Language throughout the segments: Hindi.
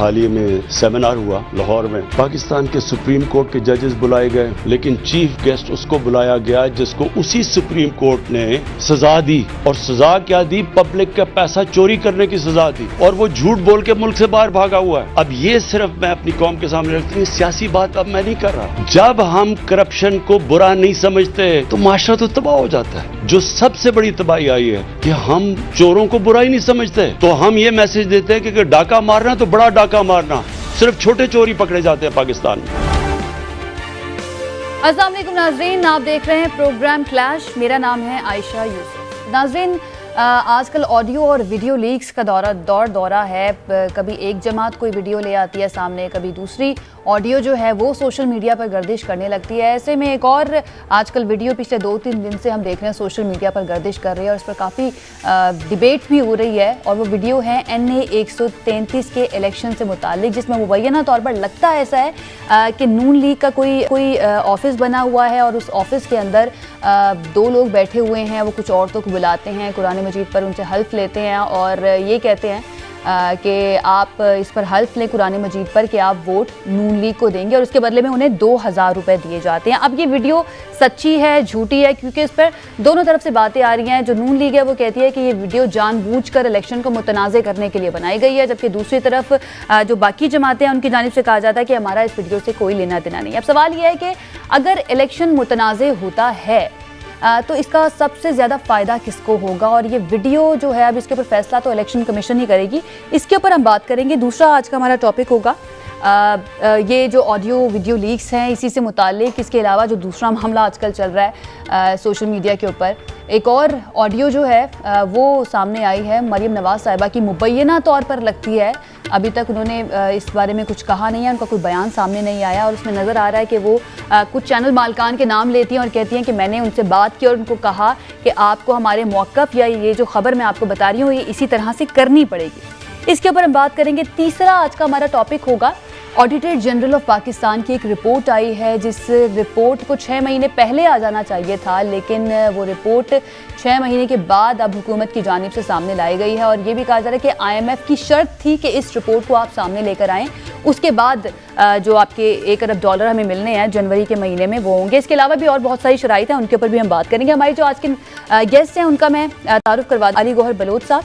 हाल ही में सेमिनार हुआ लाहौर में, पाकिस्तान के सुप्रीम कोर्ट के जजेस बुलाए गए, लेकिन चीफ गेस्ट उसको बुलाया गया जिसको उसी सुप्रीम कोर्ट ने सजा दी। और सजा क्या दी? पब्लिक का पैसा चोरी करने की सजा दी, और वो झूठ बोल के मुल्क से बाहर भागा हुआ है। अब ये सिर्फ मैं अपनी कौम के सामने रखती हूँ, सियासी बात अब मैं नहीं कर रहा। जब हम करप्शन को बुरा नहीं समझते तो माशरा तो तबाह हो जाता है। जो सबसे बड़ी तबाही आई है कि हम चोरों को बुरा ही नहीं समझते, तो हम ये मैसेज देते हैं कि अगर डाका मारना तो बड़ा डाका मारना, सिर्फ छोटे चोरी पकड़े जाते हैं पाकिस्तान में। अस्सलाम वालेकुम नाजरीन, आप देख रहे हैं प्रोग्राम क्लैश। मेरा नाम है आयशा यूसुफ। नाजरीन, आजकल ऑडियो और वीडियो लीक्स का दौरा है। कभी एक जमात कोई वीडियो ले आती है सामने, कभी दूसरी ऑडियो जो है वो सोशल मीडिया पर गर्दिश करने लगती है। ऐसे में एक और आजकल वीडियो पिछले 2-3 दिन से हम देख रहे हैं सोशल मीडिया पर गर्दिश कर रही है और इस पर काफ़ी डिबेट भी हो रही है। और वो वीडियो है NA 133 के इलेक्शन से मुतालिक, जिसमें मुबैना तौर पर लगता ऐसा है कि नून लीग का कोई ऑफिस बना हुआ है और उस ऑफिस के अंदर 2 लोग बैठे हुए हैं। वो कुछ औरतों को बुलाते हैं, कुरान मजीद पर उनसे हल्फ लेते हैं और ये कहते हैं कि आप इस पर हल्फ लें कुरान मजीद पर कि आप वोट नून लीग को देंगे, और उसके बदले में उन्हें 2000 रुपए दिए जाते हैं। अब ये वीडियो सच्ची है झूठी है, क्योंकि इस पर दोनों तरफ से बातें आ रही हैं। जो नून लीग है वो कहती है कि ये वीडियो जानबूझकर इलेक्शन को मुतनाज़ करने के लिए बनाई गई है, जबकि दूसरी तरफ जो बाकी जमातें हैं उनकी जानिब से कहा जाता है कि हमारा इस वीडियो से कोई लेना देना नहीं। अब सवाल यह है कि अगर इलेक्शन मुतनाज़ होता है तो इसका सबसे ज़्यादा फ़ायदा किसको होगा, और ये वीडियो जो है अब इसके ऊपर फैसला तो इलेक्शन कमीशन ही करेगी। इसके ऊपर हम बात करेंगे। दूसरा आज का हमारा टॉपिक होगा ये जो ऑडियो वीडियो लीक्स हैं, इसी से मुतालिक। इसके अलावा जो दूसरा मामला आजकल चल रहा है सोशल मीडिया के ऊपर, एक और ऑडियो जो है वो सामने आई है मरियम नवाज साहिबा की। मुबैना तौर पर लगती है, अभी तक उन्होंने इस बारे में कुछ कहा नहीं है, उनका कोई बयान सामने नहीं आया, और उसमें नज़र आ रहा है कि वो कुछ चैनल मालकान के नाम लेती हैं और कहती हैं कि मैंने उनसे बात की और उनको कहा कि आपको हमारे मौक़िफ़ या ये जो खबर मैं आपको बता रही हूँ ये इसी तरह से करनी पड़ेगी। इसके ऊपर हम बात करेंगे। तीसरा आज का हमारा टॉपिक होगा ऑडिटर जनरल ऑफ पाकिस्तान की एक रिपोर्ट आई है, जिस रिपोर्ट को 6 महीने पहले आ जाना चाहिए था, लेकिन वो रिपोर्ट 6 महीने के बाद अब हुकूमत की जानिब से सामने लाई गई है। और ये भी कहा जा रहा है कि IMF की शर्त थी कि इस रिपोर्ट को आप सामने लेकर आएँ, उसके बाद जो आपके $1 अरब हमें मिलने हैं जनवरी के महीने में वो होंगे। इसके अलावा भी और बहुत सारी शराइत हैं, उनके ऊपर भी हम बात करेंगे। हमारे जो आज के गेस्ट हैं उनका मैं तारुफ करवा दूं। अली गौहर बलोच साहब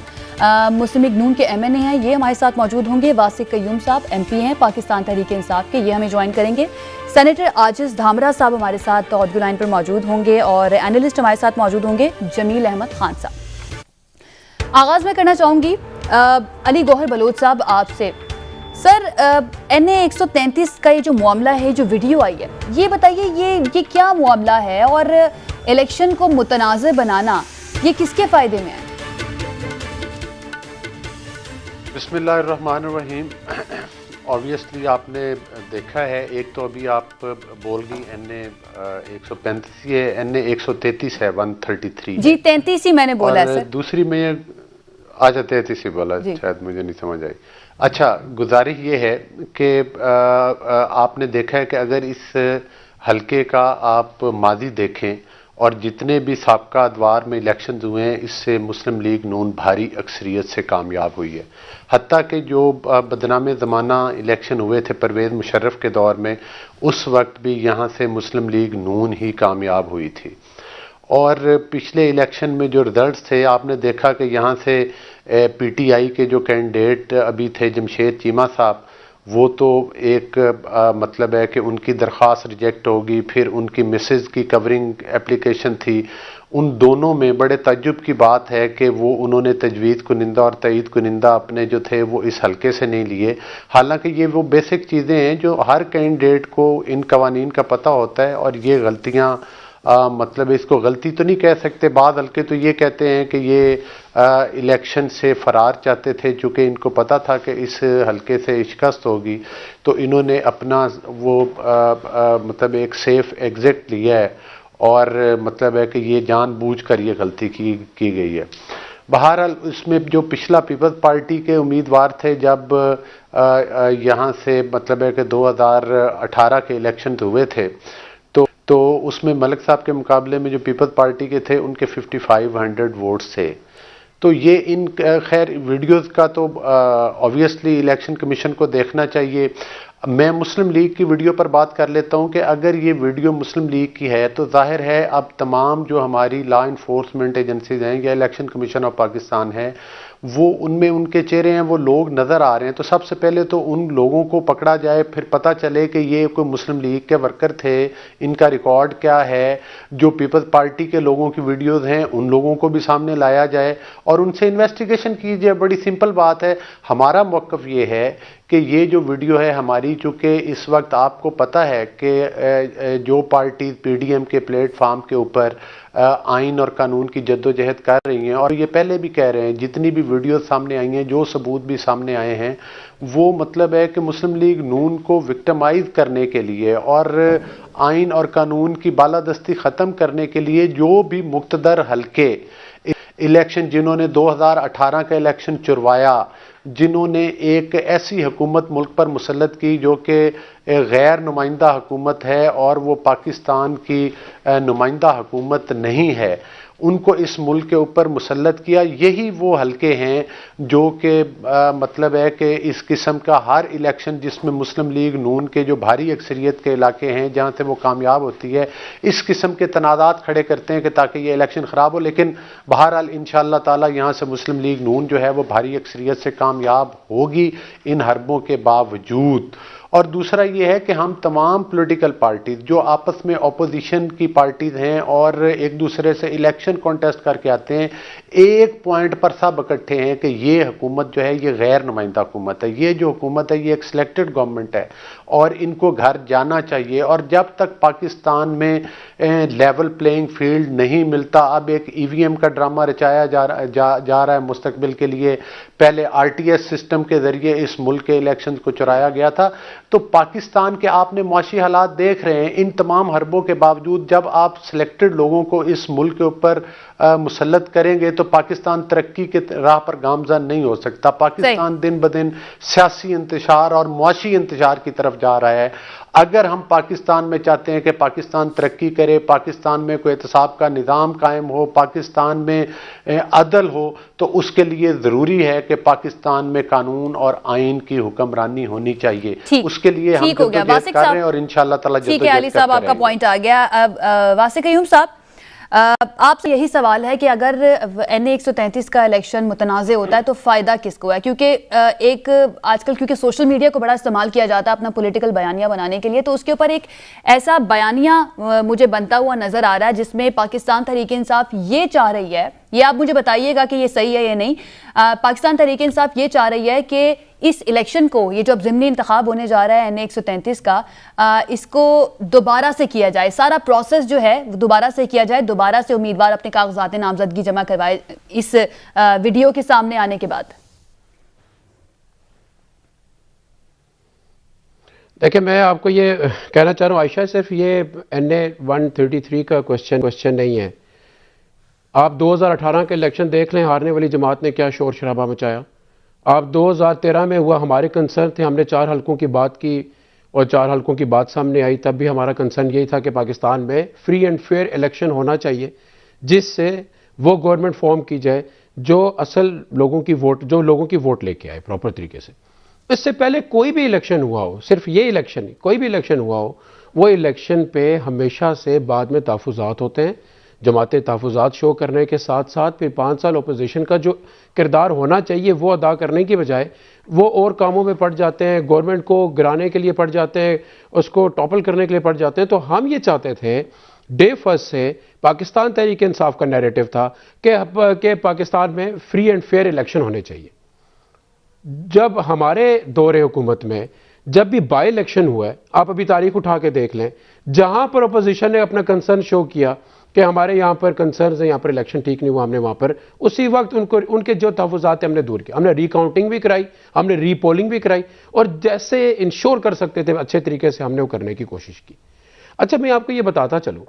मुस्लिम लीग नून के MNA हैं, ये हमारे साथ मौजूद होंगे। वासिक कयूम साहब MP हैं पाकिस्तान तहरीक इंसाफ के, ये हमें ज्वाइन करेंगे। सेनेटर आजिज धामरा साहब हमारे साथ ऑडियो लाइन पर मौजूद होंगे, और एनालिस्ट हमारे साथ मौजूद होंगे जमील अहमद खान साहब। आगाज़ मैं करना चाहूँगी अली गौहर बलोच साहब आपसे। सर, NA 133 का ये जो मामला है, जो वीडियो आई है, ये बताइए ये क्या मामला है, और इलेक्शन को मुतनाज़ बनाना ये किसके फ़ायदे में है? बिस्मिल्लाहिर्रहमानिर्रहीम। ऑब्वियसली आपने देखा है, एक तो अभी आप बोल गई NA 135 है, NA 133 है 133 जी 33 ही मैंने बोला है सर। दूसरी में अच्छा 33 ही बोला, शायद मुझे नहीं समझ आई। अच्छा, गुजारिश ये है कि आपने देखा है कि अगर इस हलके का आप माजी देखें और जितने भी साबका अदवार में इलेक्शन हुए हैं, इससे मुस्लिम लीग नून भारी अक्सरियत से कामयाब हुई है। हत्ता कि जो बदनाम ज़माना इलेक्शन हुए थे परवेज़ मुशर्रफ के दौर में, उस वक्त भी यहाँ से मुस्लिम लीग नून ही कामयाब हुई थी। और पिछले इलेक्शन में जो रिजल्ट्स थे, आपने देखा कि यहाँ से PTI के जो कैंडिडेट अभी थे जमशेद चीमा साहब, वो तो एक मतलब है कि उनकी दरख्वास्त रिजेक्ट होगी, फिर उनकी मिसेज की कवरिंग एप्लीकेशन थी। उन दोनों में बड़े तज्जुब की बात है कि वो उन्होंने तजवीज़ कुनिंदा और तईद कुनिंदा अपने जो थे वो इस हलके से नहीं लिए। हालांकि ये वो बेसिक चीज़ें हैं जो हर कैंडिडेट को इन कवानीन का पता होता है, और ये गलतियाँ मतलब इसको गलती तो नहीं कह सकते। बाद हल्के तो ये कहते हैं कि ये इलेक्शन से फरार चाहते थे, चूँकि इनको पता था कि इस हल्के से शिकस्त होगी, तो इन्होंने अपना वो मतलब एक सेफ एग्जिट लिया है, और मतलब है कि ये जानबूझकर ये गलती की गई है। बहरहाल इसमें जो पिछला पीपल्स पार्टी के उम्मीदवार थे, जब यहाँ से मतलब है कि 2018 के इलेक्शन हुए थे, तो उसमें मलिक साहब के मुकाबले में जो पीपल्स पार्टी के थे उनके 5500 वोट्स थे। तो ये इन खैर वीडियोस का तो ऑब्वियसली इलेक्शन कमीशन को देखना चाहिए। मैं मुस्लिम लीग की वीडियो पर बात कर लेता हूं कि अगर ये वीडियो मुस्लिम लीग की है तो जाहिर है अब तमाम जो हमारी लॉ इन्फोर्समेंट एजेंसीज हैं या इलेक्शन कमीशन ऑफ पाकिस्तान है वो उनमें उनके चेहरे हैं, वो लोग नज़र आ रहे हैं। तो सबसे पहले तो उन लोगों को पकड़ा जाए, फिर पता चले कि ये कोई मुस्लिम लीग के वर्कर थे, इनका रिकॉर्ड क्या है। जो पीपल्स पार्टी के लोगों की वीडियोस हैं उन लोगों को भी सामने लाया जाए और उनसे इन्वेस्टिगेशन की जाए। बड़ी सिंपल बात है। हमारा मौक़िफ़ ये है कि ये जो वीडियो है हमारी, चूँकि इस वक्त आपको पता है कि जो पार्टी पीडीएम के प्लेटफार्म के ऊपर आइन और कानून की जद्दोजहद कर रही हैं, और ये पहले भी कह रहे हैं, जितनी भी वीडियो सामने आई हैं, जो सबूत भी सामने आए हैं, वो मतलब है कि मुस्लिम लीग नून को विक्टिमाइज करने के लिए और आइन और कानून की बालादस्ती ख़त्म करने के लिए जो भी मुक़्तदर हल्के इलेक्शन, जिन्होंने 2018 का इलेक्शन चुरवाया, जिन्होंने एक ऐसी हुकूमत मुल्क पर मुसल्लत की जो कि गैर नुमाइंदा हुकूमत है और वो पाकिस्तान की नुमाइंदा हुकूमत नहीं है, उनको इस मुल्क के ऊपर मुसल्लत किया। यही वो हल्के हैं जो कि मतलब है कि इस किस्म का हर इलेक्शन जिसमें मुस्लिम लीग नून के जो भारी अक्सरियत के इलाके हैं जहाँ से वो कामयाब होती है, इस किस्म के तनाज़ात खड़े करते हैं कि ताकि ये इलेक्शन ख़राब हो। लेकिन बहरहाल इंशाअल्लाह ताला यहाँ से मुस्लिम लीग नून जो है वो भारी अक्सरियत से कामयाब होगी इन हरबों के बावजूद। और दूसरा ये है कि हम तमाम पॉलिटिकल पार्टीज जो आपस में अपोजिशन की पार्टीज हैं और एक दूसरे से इलेक्शन कॉन्टेस्ट करके आते हैं, एक पॉइंट पर सब इकट्ठे हैं कि ये हुकूमत जो है ये गैर नुमाइंदा हुकूमत है। ये जो हुकूमत है ये एक सिलेक्टेड गवर्नमेंट है और इनको घर जाना चाहिए। और जब तक पाकिस्तान में लेवल प्लेइंग फील्ड नहीं मिलता, अब एक ईवीएम का ड्रामा रचाया जा रहा है मुस्तकबिल के लिए। पहले आरटीएस सिस्टम के जरिए इस मुल्क के इलेक्शन को चुराया गया था। तो पाकिस्तान के आपने मुआशी हालात देख रहे हैं। इन तमाम हरबों के बावजूद जब आप सिलेक्टेड लोगों को इस मुल्क के ऊपर मुसल्लत करेंगे तो पाकिस्तान तरक्की के राह पर गामजन नहीं हो सकता। पाकिस्तान दिन ब दिन सियासी इंतशार और मुआशी इंतशार की तरफ जा रहा है। अगर हम पाकिस्तान में चाहते हैं कि पाकिस्तान तरक्की करे, पाकिस्तान में कोई एहतसाब का निज़ाम कायम हो, पाकिस्तान में अदल हो, तो उसके लिए ज़रूरी है कि पाकिस्तान में कानून और आइन की हुक्मरानी होनी चाहिए। उसके लिए हम जद्दोजहद कर रहे हैं और इंशाअल्लाह ताला ठीक है। अली साहब आपका पॉइंट आ गया। अब वासिक अय्यूम साहब, आपसे यही सवाल है कि अगर NA 133 का इलेक्शन मुतनाज़ होता है तो फ़ायदा किसको है? क्योंकि एक आजकल क्योंकि सोशल मीडिया को बड़ा इस्तेमाल किया जाता है अपना पॉलिटिकल बयानिया बनाने के लिए, तो उसके ऊपर एक ऐसा बयानिया मुझे बनता हुआ नज़र आ रहा है जिसमें पाकिस्तान तहरीक इंसाफ ये चाह रही है, ये आप मुझे बताइएगा कि ये सही है या नहीं, पाकिस्तान तहरीक इंसाफ ये चाह रही है कि इस इलेक्शन को, ये जो अब ज़िमनी इंतखाब होने जा रहा है NA 133 का, इसको दोबारा से किया जाए, सारा प्रोसेस जो है दोबारा से किया जाए, दोबारा से उम्मीदवार अपने कागजात नामजदगी जमा करवाए इस वीडियो के सामने आने के बाद। देखिए, मैं आपको ये कहना चाह रहा हूँ आयशा, सिर्फ ये NA 133 का क्वेश्चन नहीं है। आप 2018 के इलेक्शन देख लें, हारने वाली जमात ने क्या शोर शराबा मचाया। आप 2013 में हुआ, हमारे कंसर्न थे, हमने 4 हल्कों की बात की और 4 हल्कों की बात सामने आई। तब भी हमारा कंसर्न यही था कि पाकिस्तान में फ्री एंड फेयर इलेक्शन होना चाहिए, जिससे वो गवर्नमेंट फॉर्म की जाए जो असल लोगों की वोट लेके आए प्रॉपर तरीके से। इससे पहले कोई भी इलेक्शन हुआ हो, सिर्फ ये इलेक्शन नहीं, कोई भी इलेक्शन हुआ हो, वो इलेक्शन पे हमेशा से बाद में तहफ़्फ़ुज़ात होते हैं। जमातें तहफ़्फ़ुज़ात शो करने के साथ साथ फिर 5 साल अपोजिशन का जो किरदार होना चाहिए वो अदा करने की बजाय वो और कामों में पड़ जाते हैं, गवर्नमेंट को गिराने के लिए पड़ जाते हैं, उसको टॉपल करने के लिए पड़ जाते हैं। तो हम ये चाहते थे डे फर्स्ट से, पाकिस्तान तहरीक इंसाफ का नैरेटिव था कि पाकिस्तान में फ्री एंड फेयर इलेक्शन होने चाहिए। जब हमारे दौरे हुकूमत में जब भी बाई इलेक्शन हुआ है, आप अभी तारीख उठा के देख लें, जहां पर अपोजिशन ने अपना कंसर्न शो किया कि हमारे यहाँ पर कंसर्न्स हैं, यहाँ पर इलेक्शन ठीक नहीं हुआ, हमने वहाँ पर उसी वक्त उनके जो तहफ़्फ़ुज़ात हमने दूर किया। हमने रिकाउंटिंग भी कराई, हमने रीपोलिंग भी कराई और जैसे इंश्योर कर सकते थे अच्छे तरीके से हमने वो करने की कोशिश की। अच्छा, मैं आपको ये बताता चलूँ,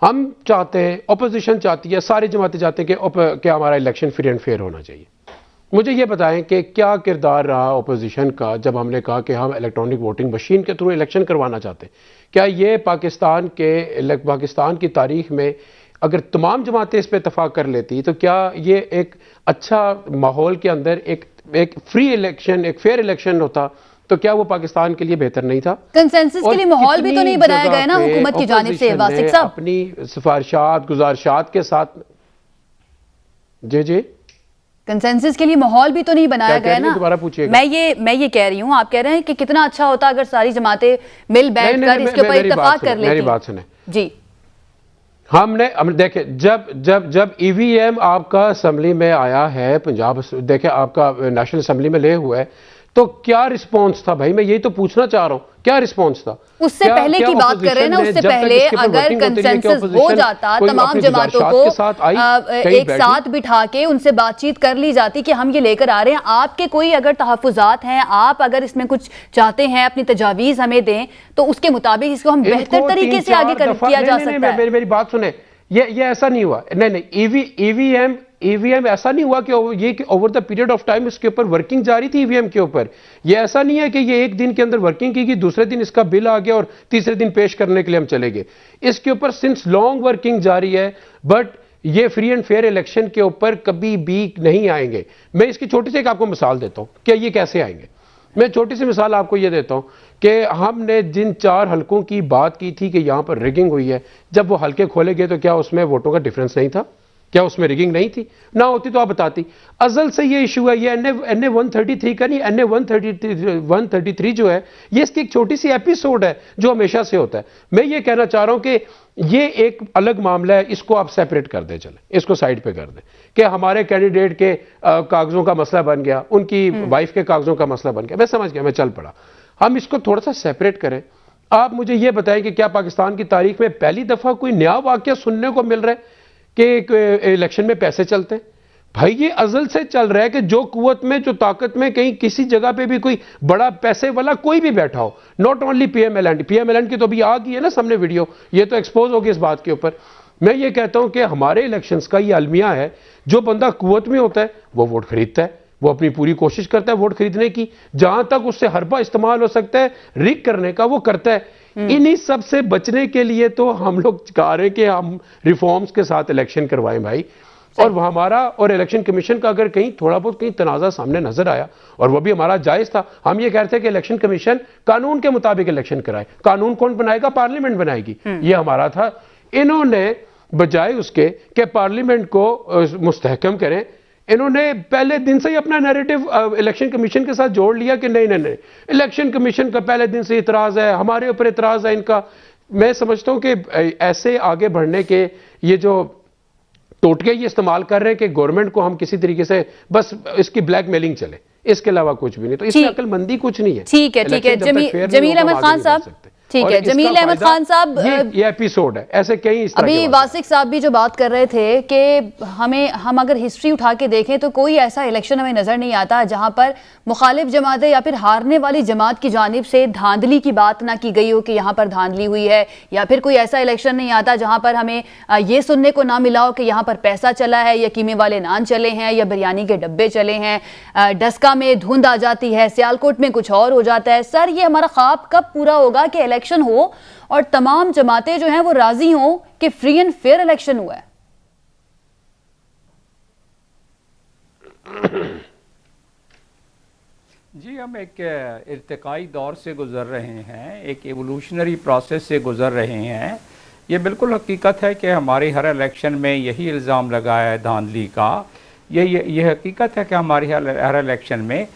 हम चाहते हैं, अपोजिशन चाहती है, सारी जमातें चाहते हैं कि हमारा इलेक्शन फ्री एंड फेयर होना चाहिए। मुझे ये बताएं कि क्या किरदार रहा अपोजिशन का जब हमने कहा कि हम इलेक्ट्रॉनिक वोटिंग मशीन के थ्रू इलेक्शन करवाना चाहते हैं। क्या ये पाकिस्तान की तारीख में अगर तमाम जमातें इस पर इतफाक कर लेती तो क्या ये एक अच्छा माहौल के अंदर एक फ्री इलेक्शन, एक फेयर इलेक्शन होता, तो क्या वो पाकिस्तान के लिए बेहतर नहीं था? कंसेंसस के लिए माहौल भी तो नहीं बनाया गया ना हुकूमत की जानिब से वासिक साहब, अपनी सिफारिशात गुजारिशात के साथ। जी कंसेंसस के लिए माहौल भी तो नहीं बनाया गया ना। दोबारा पूछिएगा। मैं ये कह रही हूँ, आप कह रहे हैं कि कितना अच्छा होता अगर सारी जमातें मिल बैठकर इसके ऊपर इत्तेफाक कर लेती। मेरी बात सुने जी। हमने देखे जब ईवीएम आपका असेंबली में आया है पंजाब, देखे आपका नेशनल असेंबली में ले हुआ है, तो क्या रिस्पांस था भाई? मैं यही तो पूछना चाह रहा हूं, क्या रिस्पांस था? उससे पहले की बात कर रहे हैं ना, उससे पहले अगर कंसेंसस हो जाता, तमाम जमातों को एक साथ बिठा के उनसे बातचीत कर ली जाती कि हम ये लेकर आ रहे हैं, आपके कोई अगर तहफुजात हैं, आप अगर इसमें कुछ चाहते हैं, अपनी तजावीज हमें दें, तो उसके मुताबिक इसको हम बेहतर तरीके से आगे किया जा सकता है। मेरी बात सुने, ये ऐसा नहीं हुआ। नहीं, ईवीएम ऐसा नहीं हुआ कि ये कि over the period of time इसके ऊपर वर्किंग जारी थी ईवीएम के ऊपर। ये ऐसा नहीं है कि ये एक दिन के अंदर वर्किंग की, दूसरे दिन इसका बिल आ गया और तीसरे दिन पेश करने के लिए हम चले गए। इसके ऊपर सिंस लॉन्ग वर्किंग जारी है, बट ये फ्री एंड फेयर इलेक्शन के ऊपर कभी भी नहीं आएंगे। मैं इसकी छोटी सी एक आपको मिसाल देता हूं कि ये कैसे आएंगे। मैं छोटी सी मिसाल आपको ये देता हूं कि हमने जिन 4 हलकों की बात की थी कि यहां पर रिगिंग हुई है, जब वो हलके खोले गए तो क्या उसमें वोटों का डिफरेंस नहीं था? क्या उसमें रिगिंग नहीं थी? ना होती तो आप बताती। अजल से ये इशू है, ये एनए 133 का नहीं, एनए 133 जो है, ये इसकी एक छोटी सी एपिसोड है जो हमेशा से होता है। मैं ये कहना चाह रहा हूं कि ये एक अलग मामला है, इसको आप सेपरेट कर दे, चले इसको साइड पे कर दें कि हमारे कैंडिडेट के कागजों का मसला बन गया, उनकी वाइफ के कागजों का मसला बन गया। मैं समझ गया, मैं चल पड़ा। हम इसको थोड़ा सा सेपरेट करें। आप मुझे ये बताएं कि क्या पाकिस्तान की तारीख में पहली दफा कोई नया वाकया सुनने को मिल रहा है कि इलेक्शन में पैसे चलते हैं? भाई ये अजल से चल रहा है कि जो कुव्वत में, जो ताकत में, कहीं किसी जगह पे भी कोई बड़ा पैसे वाला कोई भी बैठा हो, नॉट ओनली पीएमएलएन की तो अभी आ गई है ना सामने वीडियो, ये तो एक्सपोज होगी इस बात के ऊपर। मैं ये कहता हूं कि हमारे इलेक्शंस का ये अलमिया है, जो बंदा कुव्वत में होता है वो वोट खरीदता है, वो अपनी पूरी कोशिश करता है वोट खरीदने की, जहां तक उससे हरबा इस्तेमाल हो सकता है रिग करने का वो करता है। इन्हीं सब से बचने के लिए तो हम लोग चाह रहे हैं कि हम रिफॉर्म्स के साथ इलेक्शन करवाएं भाई। और हमारा और इलेक्शन कमीशन का अगर कहीं थोड़ा बहुत कहीं तनाज़ा सामने नजर आया, और वो भी हमारा जायज था, हम ये कहते हैं कि इलेक्शन कमीशन कानून के मुताबिक इलेक्शन कराए। कानून कौन बनाएगा? पार्लियामेंट बनाएगी, ये हमारा था। इन्होंने बजाय उसके कि पार्लियामेंट को मुस्तहकम करें, इन्होंने पहले दिन से ही अपना नैरेटिव इलेक्शन कमीशन के साथ जोड़ लिया कि नहीं, इलेक्शन कमीशन का पहले दिन से इतराज है, हमारे ऊपर इतराज है इनका। मैं समझता हूं कि ऐसे आगे बढ़ने के ये जो टोटके ये इस्तेमाल कर रहे हैं कि गवर्नमेंट को हम किसी तरीके से बस इसकी ब्लैकमेलिंग चले, इसके अलावा कुछ भी नहीं। तो इसमें अक्लमंदी कुछ नहीं है। ठीक है जमील अहमद खान साहब, ठीक है जमील अहमद खान साहब, ये एपिसोड है, ऐसे कई इस तरह अभी वासिक साहब भी जो बात कर रहे थे कि हम अगर हिस्ट्री उठा के देखें तो कोई ऐसा इलेक्शन हमें नजर नहीं आता जहां पर मुखालिफ जमातें या फिर हारने वाली जमात की जानिब से धांधली की बात ना की गई हो कि यहाँ पर धांधली हुई है, या फिर कोई ऐसा इलेक्शन नहीं आता जहां पर हमें ये सुनने को ना मिला हो कि यहाँ पर पैसा चला है, या कीमे वाले नान चले हैं, या बिरयानी के डब्बे चले हैं, डस्का में धुंध आ जाती है, सियालकोट में कुछ और हो जाता है। सर ये हमारा ख्वाब कब पूरा होगा कि इलेक्शन हो और तमाम जमातें जो हैं वो राजी हों कि फ्री एंड फेयर इलेक्शन हुआ है? जी, हम एक इर्तिकाई दौर से गुजर रहे हैं, एक एवोल्यूशनरी प्रोसेस से गुजर रहे हैं। ये बिल्कुल हकीकत है कि हमारे हर इलेक्शन में यही इल्ज़ाम लगाया है धांधली का। ये हकीकत है कि हमारे हर इलेक्शन में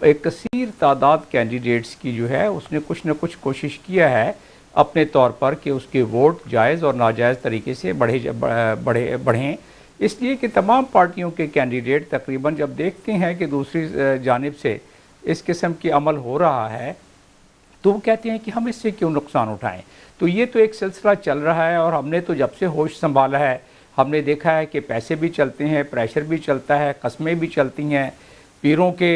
एक कसीर तादाद कैंडिडेट्स की जो है उसने कुछ न कुछ कोशिश किया है अपने तौर पर कि उसके वोट जायज़ और नाजायज़ तरीके से बढ़ें। इसलिए कि तमाम पार्टियों के कैंडिडेट तकरीबन जब देखते हैं कि दूसरी जानिब से इस किस्म की अमल हो रहा है तो वो कहते हैं कि हम इससे क्यों नुकसान उठाएं। तो ये तो एक सिलसिला चल रहा है और हमने तो जब से होश संभाला है हमने देखा है कि पैसे भी चलते हैं, प्रेशर भी चलता है, कस्में भी चलती हैं, पीरों के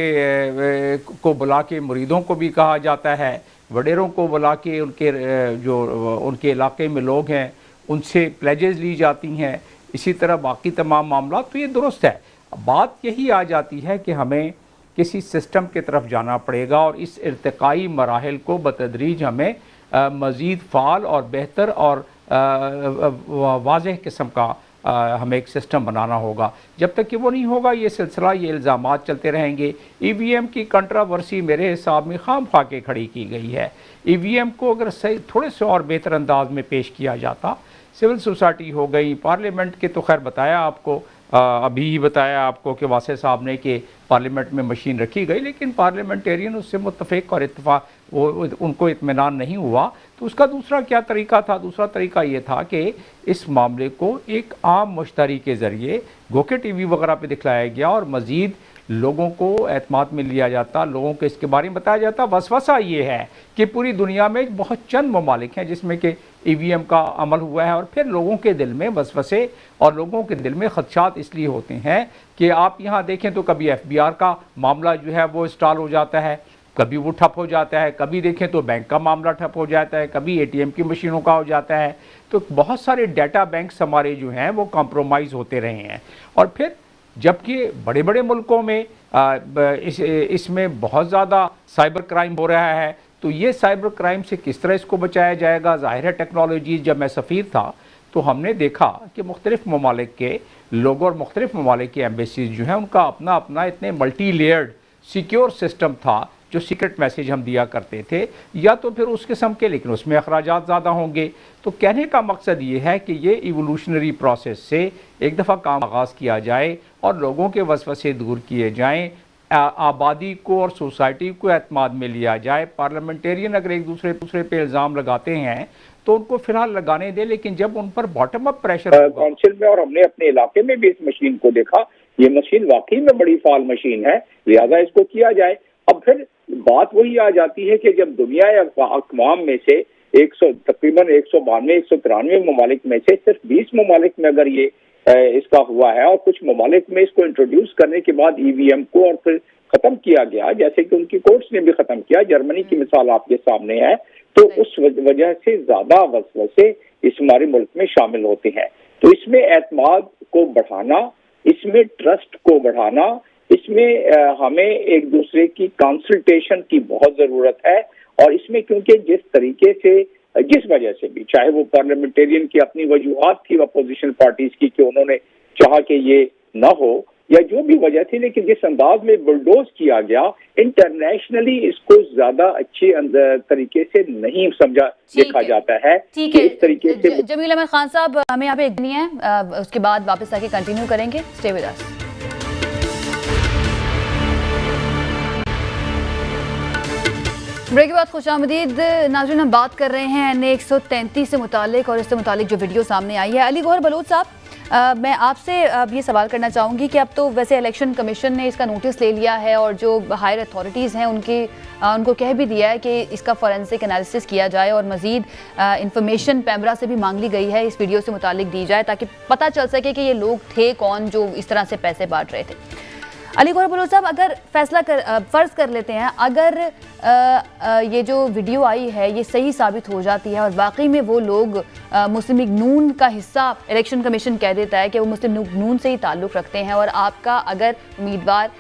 को बुला के मुरीदों को भी कहा जाता है, वडेरों को बुला के उनके इलाके में लोग हैं उनसे प्लेजेस ली जाती हैं, इसी तरह बाकी तमाम मामला। तो ये दुरुस्त है। बात यही आ जाती है कि हमें किसी सिस्टम की तरफ जाना पड़ेगा और इस इर्तिकाई मराहिल को बतदरीज हमें मज़ीद फ़ाल और बेहतर और वाज़ेह किस्म का हमें एक सिस्टम बनाना होगा। जब तक कि वो नहीं होगा ये सिलसिला, ये इल्ज़ामात चलते रहेंगे। ईवीएम की कंट्रावर्सी मेरे हिसाब में खाम-खा के खड़ी की गई है। ईवीएम को अगर सही थोड़े से और बेहतर अंदाज में पेश किया जाता, सिविल सोसाइटी हो गई, पार्लियामेंट के तो खैर बताया आपको, अभी ही बताया आपको कि वासे साहब ने कि पार्लियामेंट में मशीन रखी गई, लेकिन पार्लियामेंटेरियन उससे मुत्तफ़िक और इत्तेफाक वो उनको इत्मीनान नहीं हुआ। तो उसका दूसरा क्या तरीका था? दूसरा तरीका ये था कि इस मामले को एक आम मुश्तरी के ज़रिए गोके टीवी वगैरह पे दिखलाया गया और मज़ीद लोगों को एतमाद में लिया जाता, लोगों को इसके बारे में बताया जाता। वसवसा ये है कि पूरी दुनिया में बहुत चंद ममालिक हैं जिसमें कि ईवीएम का अमल हुआ है, और फिर लोगों के दिल में वसवसे और लोगों के दिल में खदशात इसलिए होते हैं कि आप यहाँ देखें तो कभी एफबीआर का मामला जो है वो इंस्टॉल हो जाता है, कभी वो ठप हो जाता है, कभी देखें तो बैंक का मामला ठप हो जाता है, कभी एटीएम की मशीनों का हो जाता है। तो बहुत सारे डाटा बैंक्स हमारे जो हैं वो कॉम्प्रोमाइज़ होते रहे हैं। और फिर जबकि बड़े बड़े मुल्कों में इसमें बहुत ज़्यादा साइबर क्राइम हो रहा है, तो ये साइबर क्राइम से किस तरह इसको बचाया जाएगा? ज़ाहिर है टेक्नोलॉजी, जब मैं सफ़ीर था तो हमने देखा कि मुख्तलिफ़ ममालिक के लोग और मुख्तलिफ़ ममालिक की एम्बेसीज जो हैं उनका अपना अपना इतने मल्टी लेयर्ड सिक्योर सिस्टम था जो सीक्रेट मैसेज हम दिया करते थे, या तो फिर उस किस्म के, लेकिन उसमें अखराजात ज़्यादा होंगे। तो कहने का मकसद ये है कि ये इवोल्यूशनरी प्रोसेस से एक दफ़ा काम आगाज़ किया जाए और लोगों के वसवसे दूर किए जाएँ, आबादी को और सोसाइटी को एतमाद में लिया जाए। पार्लियामेंटेरियन अगर एक दूसरे पे इल्ज़ाम लगाते हैं तो उनको फिलहाल लगाने दें, लेकिन जब उन पर बॉटम अप प्रेशर काउंसिल में और हमने अपने इलाके में भी इस मशीन को देखा, ये मशीन वाकई में बड़ी फाल मशीन है, लिहाजा इसको किया जाए। अब फिर बात वही आ जाती है कि जब दुनिया या अक़वाम में से तकरीबन 192-193 ममालिक में से सिर्फ 20 ममालिक में अगर ये इसका हुआ है और कुछ ममालिक में इसको इंट्रोड्यूस करने के बाद ईवीएम को और फिर खत्म किया गया, जैसे कि उनकी कोर्ट्स ने भी खत्म किया, जर्मनी की मिसाल आपके सामने है, तो उस वजह से ज्यादा वसवसे इस हमारे मुल्क में शामिल होते हैं। तो इसमें एतमाद को बढ़ाना, इसमें ट्रस्ट को बढ़ाना, इसमें हमें एक दूसरे की कंसल्टेशन की बहुत जरूरत है। और इसमें क्योंकि जिस तरीके से, जिस वजह से भी, चाहे वो पार्लियामेंटेरियन की अपनी वजूहात थी अपोजिशन पार्टीज की कि उन्होंने चाहा कि ये ना हो, या जो भी वजह थी, लेकिन जिस अंदाज में बुलडोज किया गया, इंटरनेशनली इसको ज्यादा अच्छे तरीके से नहीं समझा देखा जाता है। ठीक है, इस तरीके से जमील अहमद खान साहब हमें यहाँ पे एक नहीं है, उसके बाद वापस आके कंटिन्यू करेंगे। Stay with us. ब्रेक के बाद खुशामदीद नाज़रीन, हम बात कर रहे हैं NA 133 से मुतालिक और इससे मुतालिक जो वीडियो सामने आई है। अली गौहर बलोच साहब, मैं आपसे अब ये सवाल करना चाहूँगी कि अब तो वैसे इलेक्शन कमीशन ने इसका नोटिस ले लिया है और जो हायर अथॉरिटीज़ हैं उनको कह भी दिया है कि इसका फॉरेंसिक एनालिसिस किया जाए और मज़ीद इंफॉर्मेशन पैमरा से भी मांग ली गई है, इस वीडियो से मुतालिक दी जाए ताकि पता चल सके कि ये लोग थे कौन जो इस तरह से पैसे बांट रहे थे। अली गौहर बलोच साहब, अगर फ़र्ज़ कर लेते हैं, अगर ये जो वीडियो आई है ये सही साबित हो जाती है और वाकई में वो लोग मुस्लिम लीग नून का हिस्सा, इलेक्शन कमीशन कह देता है कि वो मुस्लिम लीग नून से ही ताल्लुक़ रखते हैं और आपका अगर उम्मीदवार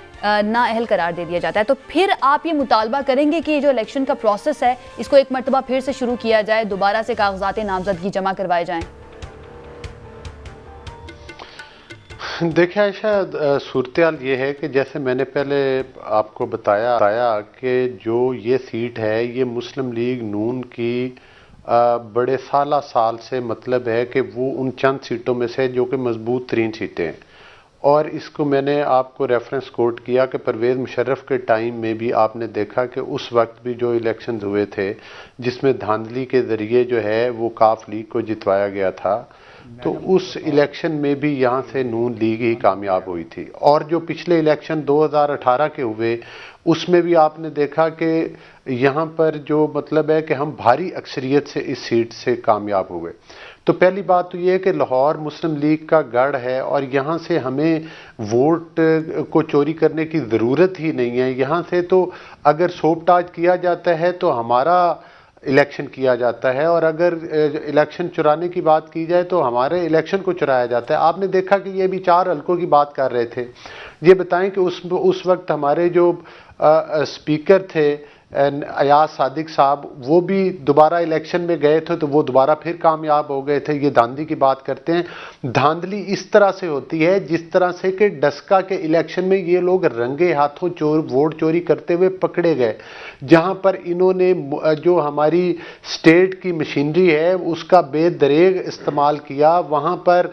नाअहल करार दे दिया जाता है, तो फिर आप ये मुतालबा करेंगे कि ये जो इलेक्शन का प्रोसेस है इसको एक मरतबा फिर से शुरू किया जाए, दोबारा से कागजात नामजदगी जमा करवाए जाएँ? देखिए आयशा, सूरत ये है कि जैसे मैंने पहले आपको बताया कि जो ये सीट है ये मुस्लिम लीग नून की बड़े साल से मतलब है कि वो उन चंद सीटों में से जो कि मजबूत तरीन सीटें हैं। और इसको मैंने आपको रेफरेंस कोट किया कि परवेज़ मुशर्रफ के टाइम में भी आपने देखा कि उस वक्त भी जो इलेक्शन हुए थे जिसमें धांधली के ज़रिए जो है वो काफ लीग को जितवाया गया था, तो उस इलेक्शन में भी यहाँ से नून लीग ही कामयाब हुई थी। और जो पिछले इलेक्शन 2018 के हुए उसमें भी आपने देखा कि यहाँ पर जो मतलब है कि हम भारी अक्सरियत से इस सीट से कामयाब हुए। तो पहली बात तो ये है कि लाहौर मुस्लिम लीग का गढ़ है और यहाँ से हमें वोट को चोरी करने की ज़रूरत ही नहीं है। यहाँ से तो अगर सोपटाज किया जाता है तो हमारा इलेक्शन किया जाता है, और अगर इलेक्शन चुराने की बात की जाए तो हमारे इलेक्शन को चुराया जाता है। आपने देखा कि ये भी 4 हलकों की बात कर रहे थे। ये बताएं कि उस वक्त हमारे जो स्पीकर थे अयाज सादिक साहब, वो भी दोबारा इलेक्शन में गए थे तो वो दोबारा फिर कामयाब हो गए थे। ये धांधली की बात करते हैं। धांधली इस तरह से होती है जिस तरह से कि डस्का के इलेक्शन में ये लोग रंगे हाथों वोट चोरी करते हुए पकड़े गए, जहां पर इन्होंने जो हमारी स्टेट की मशीनरी है उसका बेदरेग इस्तेमाल किया। वहां पर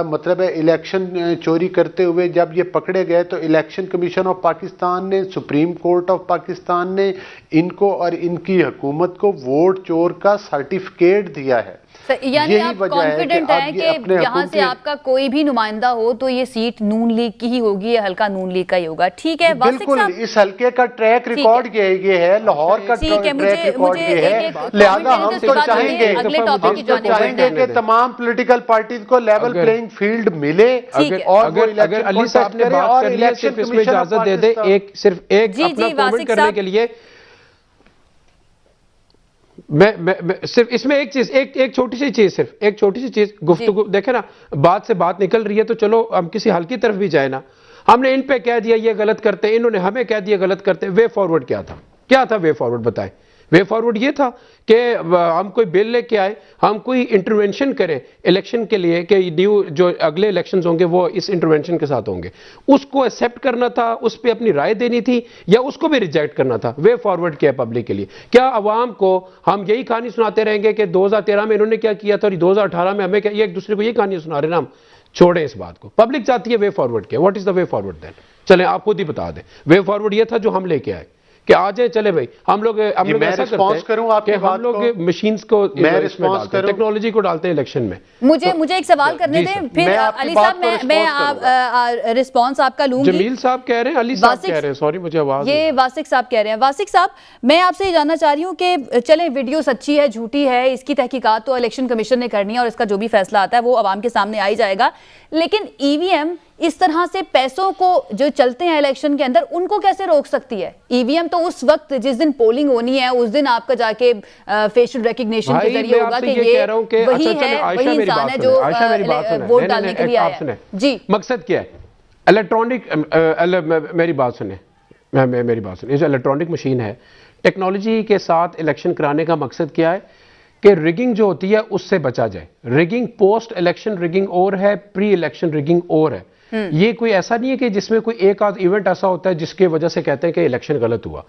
मतलब है इलेक्शन चोरी करते हुए जब ये पकड़े गए तो इलेक्शन कमीशन ऑफ पाकिस्तान ने, सुप्रीम कोर्ट ऑफ पाकिस्तान ने इनको और इनकी हुकूमत को वोट चोर का सर्टिफिकेट दिया है। यानी आप कॉन्फिडेंट हैं कि यहाँ से आपका कोई भी नुमाइंदा हो तो ये सीट नून लीग की ही होगी, या हल्का नून लीग का ही होगा। ठीक है, बिल्कुल। इस हल्के का ट्रैक रिकॉर्ड ये है, लाहौर का ट्रैक रिकॉर्ड ये है। लिहाजा हम तो चाहेंगे कि तमाम पॉलिटिकल पार्टीज को लेवल प्लेइंग फील्ड मिले। अगर अली साहब ने बात कर ली, सिर्फ इसमें इजाजत दे दे, सिर्फ एक अपना कमेंट करने के लिए। मैं सिर्फ इसमें एक चीज, एक छोटी सी चीज, सिर्फ एक छोटी सी चीज, गुफ्तगू देखे ना, बात से बात निकल रही है तो चलो हम किसी हल की तरफ भी जाए ना। हमने इन पे कह दिया ये गलत करते हैं, इन्होंने हमें कह दिया गलत करते हैं। वे फॉरवर्ड क्या था वे फॉरवर्ड बताएं। वे फॉरवर्ड ये था कि हम कोई बिल लेके आए, हम कोई इंटरवेंशन करें इलेक्शन के लिए कि न्यू जो अगले इलेक्शंस होंगे वो इस इंटरवेंशन के साथ होंगे। उसको एक्सेप्ट करना था, उस पर अपनी राय देनी थी, या उसको भी रिजेक्ट करना था। वे फॉरवर्ड किया पब्लिक के लिए। क्या अवाम को हम यही कहानी सुनाते रहेंगे कि 2013 में इन्होंने क्या किया था और 2018 में हमें क्या, ये एक दूसरे को यही कहानी सुना रहे ना? हम छोड़ें इस बात को। पब्लिक चाहती है वे फॉरवर्ड किया। What is the way forward then? चलें आप खुद ही बता दें। वे फॉरवर्ड ये था जो हम लेके आए कि आ जाए, चले भाई हम लोग ऐसा करते हैं कि हम लोग मशीन्स को, टेक्नोलॉजी को डालते हैं इलेक्शन में। मुझे एक सवाल करने दें, फिर अली साहब मैं रिस्पांस आपका लूंगी। जमील साहब कह रहे हैं, अली साहब कह रहे हैं, सॉरी मुझे आवाज, ये वासिक साहब कह रहे हैं। वासिक साहब, मैं आपसे ये जानना चाह रही हूँ कि चलें वीडियो सच्ची है झूठी है, इसकी तहकीकात तो इलेक्शन कमीशन ने करनी है और इसका जो भी फैसला आता है वो आवाम के सामने आ ही जाएगा, लेकिन ईवीएम इस तरह से पैसों को जो चलते हैं इलेक्शन के अंदर उनको कैसे रोक सकती है? ईवीएम तो उस वक्त जिस दिन पोलिंग होनी है उस दिन आपका जाके फेशियल रिकग्निशन के जरिए होगा कि ये वही है, वही इंसान है जो वोट डालने के लिए आया है। जी, मकसद क्या है? इलेक्ट्रॉनिक, मेरी बात सुने, मेरी बात सुने, जो इलेक्ट्रॉनिक मशीन है, टेक्नोलॉजी के साथ इलेक्शन कराने का मकसद क्या है कि रिगिंग जो होती है उससे बचा जाए। रिगिंग पोस्ट इलेक्शन रिगिंग और है, प्री इलेक्शन रिगिंग और है। ये कोई ऐसा नहीं है कि जिसमें कोई एक आध इवेंट ऐसा होता है जिसके वजह से कहते हैं कि इलेक्शन गलत हुआ।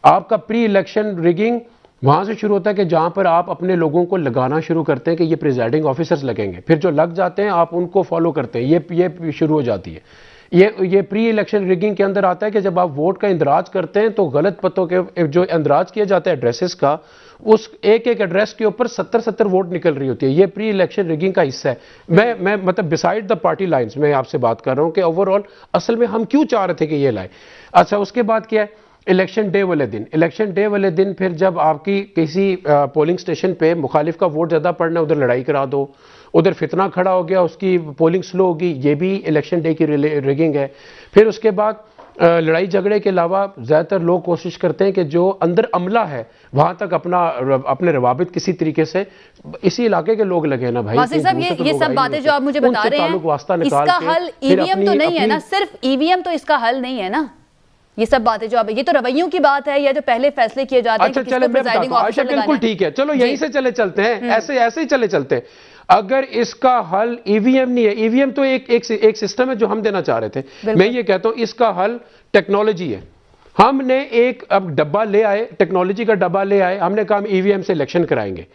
आपका प्री इलेक्शन रिगिंग वहां से शुरू होता है कि जहां पर आप अपने लोगों को लगाना शुरू करते हैं कि ये प्रिजाइडिंग ऑफिसर्स लगेंगे, फिर जो लग जाते हैं आप उनको फॉलो करते हैं, ये शुरू हो जाती है। ये प्री इलेक्शन रिगिंग के अंदर आता है कि जब आप वोट का इंदराज करते हैं तो गलत पतों के जो इंदराज किया जाता है एड्रेसेस का, उस एक एड्रेस के ऊपर 70 वोट निकल रही होती है। ये प्री इलेक्शन रिगिंग का हिस्सा है। मैं मतलब बिसाइड द पार्टी लाइंस मैं आपसे बात कर रहा हूं कि ओवरऑल असल में हम क्यों चाह रहे थे कि ये लाए। अच्छा, उसके बाद क्या है? इलेक्शन डे वाले दिन फिर जब आपकी किसी पोलिंग स्टेशन पे मुखालिफ का वोट ज्यादा पड़ना है, उधर लड़ाई करा दो, उधर फितना खड़ा हो गया, उसकी पोलिंग स्लो होगी, ये भी इलेक्शन डे की रिगिंग है। फिर उसके बाद लड़ाई झगड़े के अलावा ज्यादातर लोग कोशिश करते हैं कि जो अंदर अमला है वहां तक अपने रवाबित किसी तरीके से, इसी इलाके के लोग लगे ना भाई। साहब ये सब बातें जो आप मुझे बता रहे हैं, इसका हल ईवीएम तो नहीं है ना? सिर्फ ईवीएम तो इसका हल नहीं है ना? ये सब बातें जो आप, ये तो रवैयों की बात है या जो पहले फैसले किए जाते हैं। अच्छा चले, मैं बताता हूं आयशा, बिल्कुल ठीक है, चलो यहीं से चलते हैं, ऐसे ही चलते हैं। अगर इसका हल ईवीएम नहीं है, ईवीएम तो एक सिस्टम है जो हम देना चाह रहे थे। मैं ये कहता हूं इसका हल टेक्नोलॉजी है। हमने एक अब डब्बा ले आए, टेक्नोलॉजी का डब्बा ले आए, हमने कहा हम ईवीएम से इलेक्शन कराएंगे।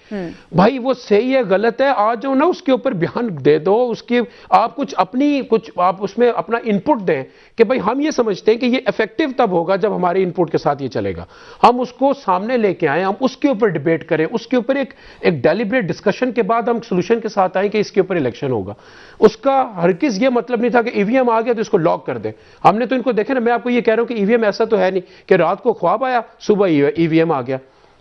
भाई वो सही है गलत है, आज जो ना उसके ऊपर बयान दे दो, उसके आप आप उसमें अपना इनपुट दें कि भाई हम ये समझते हैं कि ये इफेक्टिव तब होगा जब हमारे इनपुट के साथ ये चलेगा। हम उसको सामने लेके आए, हम उसके ऊपर डिबेट करें, उसके ऊपर एक डेलिब्रेट डिस्कशन के बाद हम सोल्यूशन के साथ आए कि इसके ऊपर इलेक्शन होगा। उसका हरगिज़ ये मतलब नहीं था कि ईवीएम आ गया तो इसको लॉक कर दे। हमने तो इनको देखे ना, मैं आपको ये कह रहा हूं कि ईवीएम ऐसा तो है नहीं कि रात को ख्वाब आया सुबह ईवीएम आ गया।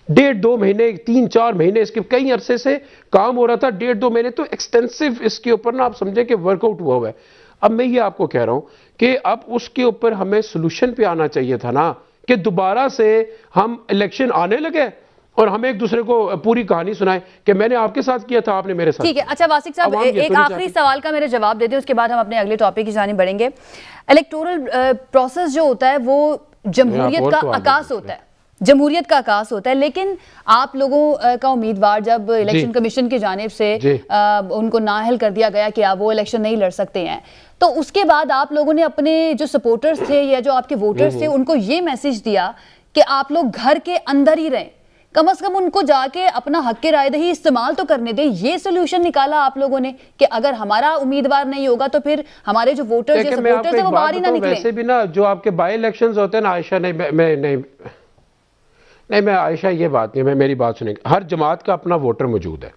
1.5-2 महीने 3-4 महीने इसके कई अरसे से काम हो रहा था। 1.5-2 महीने तो एक्सटेंसिव इसके ऊपर ना आप समझे कि वर्कआउट हुआ हुआ है। अब मैं ये आपको कह रहा हूं कि अब उसके ऊपर हमें सोल्यूशन पे आना चाहिए था ना, कि दोबारा से हम इलेक्शन आने लगे और हमें एक दूसरे को पूरी कहानी सुनाए कि मैंने आपके साथ किया था, आपने मेरे साथ। ठीक है, अच्छा वासिक साहब, एक आखिरी सवाल का मेरे जवाब दे दें, उसके बाद हम अपने अगले टॉपिक की जानिब बढ़ेंगे। इलेक्टोरल प्रोसेस जो होता है वो जमहूरियत का आकाश होता है। जमहूरियत का आगाज होता है। लेकिन आप लोगों का उम्मीदवार जब इलेक्शन कमीशन की जानिब से उनको नाअहल कर दिया गया कि आप वो इलेक्शन नहीं लड़ सकते हैं, तो उसके बाद आप लोगों ने अपने जो सपोर्टर्स थे या जो आपके वोटर्स थे उनको ये मैसेज दिया कि आप लोग घर के अंदर ही रहें, कम से कम उनको जाके अपना हक की रायदही इस्तेमाल तो करने दें। ये सोल्यूशन निकाला आप लोगों ने कि अगर हमारा उम्मीदवार नहीं होगा तो फिर हमारे जो वोटर्स या सपोर्टर्स हैं वो बाहर ही ना निकले। वैसे भी ना जो आपके बाई इलेक्शंस होते हैं ना आयशा, मैं आयशा ये बात नहीं, मैं मेरी बात सुनेंगे। हर जमात का अपना वोटर मौजूद है,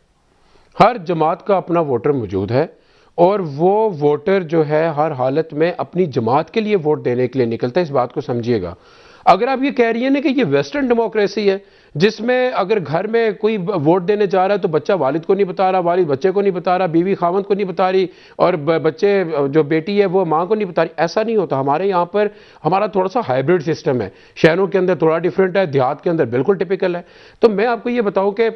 हर जमात का अपना वोटर मौजूद है, और वो वोटर जो है हर हालत में अपनी जमात के लिए वोट देने के लिए निकलता है। इस बात को समझिएगा। अगर आप ये कह रही हैं ना कि ये वेस्टर्न डेमोक्रेसी है जिसमें अगर घर में कोई वोट देने जा रहा है तो बच्चा वालिद को नहीं बता रहा, वालिद बच्चे को नहीं बता रहा, बीवी खावंद को नहीं बता रही, और बच्चे जो बेटी है वो माँ को नहीं बता रही, ऐसा नहीं होता। हमारे यहाँ पर हमारा थोड़ा सा हाइब्रिड सिस्टम है, शहरों के अंदर थोड़ा डिफरेंट है, देहात के अंदर बिल्कुल टिपिकल है। तो मैं आपको ये बताऊँ कि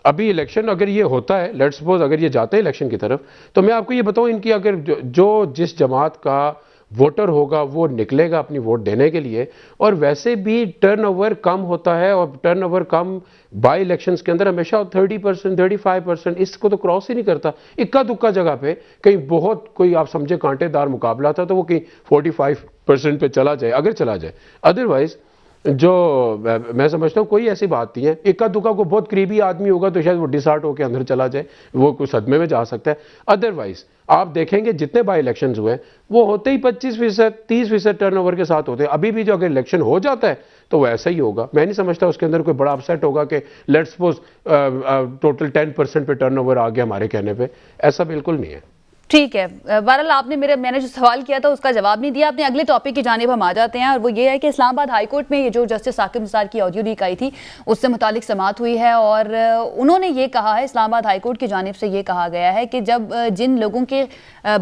अभी इलेक्शन अगर ये होता है, लेट्स सपोज अगर ये जाते हैं इलेक्शन की तरफ, तो मैं आपको ये बताऊँ इनकी अगर जो जिस जमात का वोटर होगा वो निकलेगा अपनी वोट देने के लिए, और वैसे भी टर्नओवर कम होता है, और टर्नओवर कम बाई इलेक्शंस के अंदर हमेशा 30% 35% इसको तो क्रॉस ही नहीं करता। इक्का दुक्का जगह पे कहीं बहुत कोई आप समझे कांटेदार मुकाबला था तो वो कहीं 45% पे चला जाए, अगर चला जाए। अदरवाइज जो मैं समझता हूँ कोई ऐसी बात नहीं है। इक्का दुक्का को बहुत करीबी आदमी होगा तो शायद वो डिसहार्ट होकर अंदर चला जाए, वो कुछ सदमे में जा सकता है। अदरवाइज आप देखेंगे जितने बाई इलेक्शंस हुए वो होते ही 25% 30% टर्नओवर के साथ होते हैं। अभी भी जो अगर इलेक्शन हो जाता है तो वो ऐसा ही होगा। मैं नहीं समझता उसके अंदर कोई बड़ा अपसेट होगा कि लेट्स सपोज टोटल 10% पे टर्नओवर आ गया हमारे कहने पे, ऐसा बिल्कुल नहीं है। ठीक है, बहरहाल आपने मैंने जो सवाल किया था उसका जवाब नहीं दिया। अपने अगले टॉपिक की जानिब हम आ जाते हैं, और वो ये है कि इस्लामाबाद हाई कोर्ट में ये जो जस्टिस साकिब निसार की ऑडियो लीक आई थी उससे मुतालिक समाअत हुई है, और उन्होंने ये कहा है, इस्लामाबाद हाई कोर्ट की जानिब से ये कहा गया है कि जब जिन लोगों के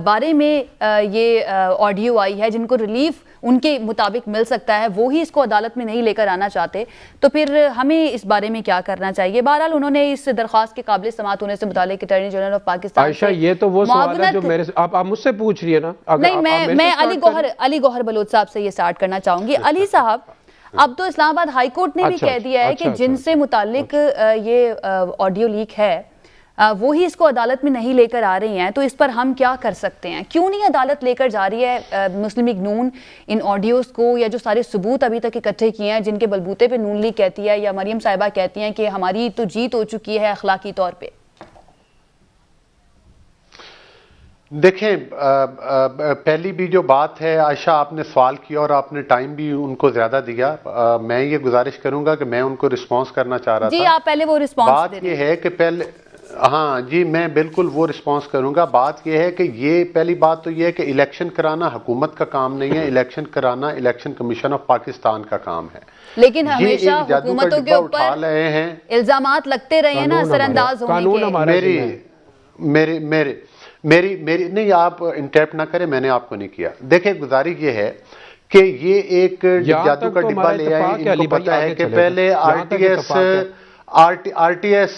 बारे में ये ऑडियो आई है, जिनको रिलीफ उनके मुताबिक मिल सकता है, वो ही इसको अदालत में नहीं लेकर आना चाहते, तो फिर हमें इस बारे में क्या करना चाहिए। बहरहाल उन्होंने इस दरख्वास्त के काबिल समाअत होने से मुतालिक attorney general of Pakistan Ayesha, ये तो वो सवाल है जो मेरे से आप मुझसे पूछ रही है ना। नहीं, मैं अली गौहर बलोच साहब से ये स्टार्ट करना चाहूंगी। अली साहब, अब तो इस्लामाबाद हाई कोर्ट ने भी कह दिया है कि जिनसे मुतालिक ये ऑडियो लीक है वो ही इसको अदालत में नहीं लेकर आ रही हैं, तो इस पर हम क्या कर सकते हैं? क्यों नहीं अदालत लेकर जा रही है मुस्लिम लीग नून इन ऑडियोज को, या जो सारे सबूत अभी तक इकट्ठे किए हैं जिनके बलबूते पे नून लीग कहती है या मरियम साहिबा कहती हैं कि हमारी तो जीत हो चुकी है अखलाकी तौर पे? देखें, पहली भी जो बात है आयशा, आपने सवाल किया और आपने टाइम भी उनको ज्यादा दिया। मैं ये गुजारिश करूंगा कि मैं उनको रिस्पांस करना चाह रहा था। जी, आप पहले वो रिस्पांस बात ये है कि पहले, हाँ जी, मैं बिल्कुल वो रिस्पांस करूंगा। बात यह है कि ये पहली बात तो ये है कि इलेक्शन कराना हुकूमत का काम नहीं है, इलेक्शन कराना इलेक्शन कमीशन ऑफ पाकिस्तान का काम है। लेकिन हमेशा हुकूमतों के ऊपर इल्जामात लगते रहे हैं ना, असरअंदाज होने के। मेरी नहीं, आप इंटरप्ट ना करें, मैंने आपको नहीं किया। देखिए, गुजारिश ये है कि ये एक जादू का डिब्बा ले आए। इनको पता है कि पहले आरटीएस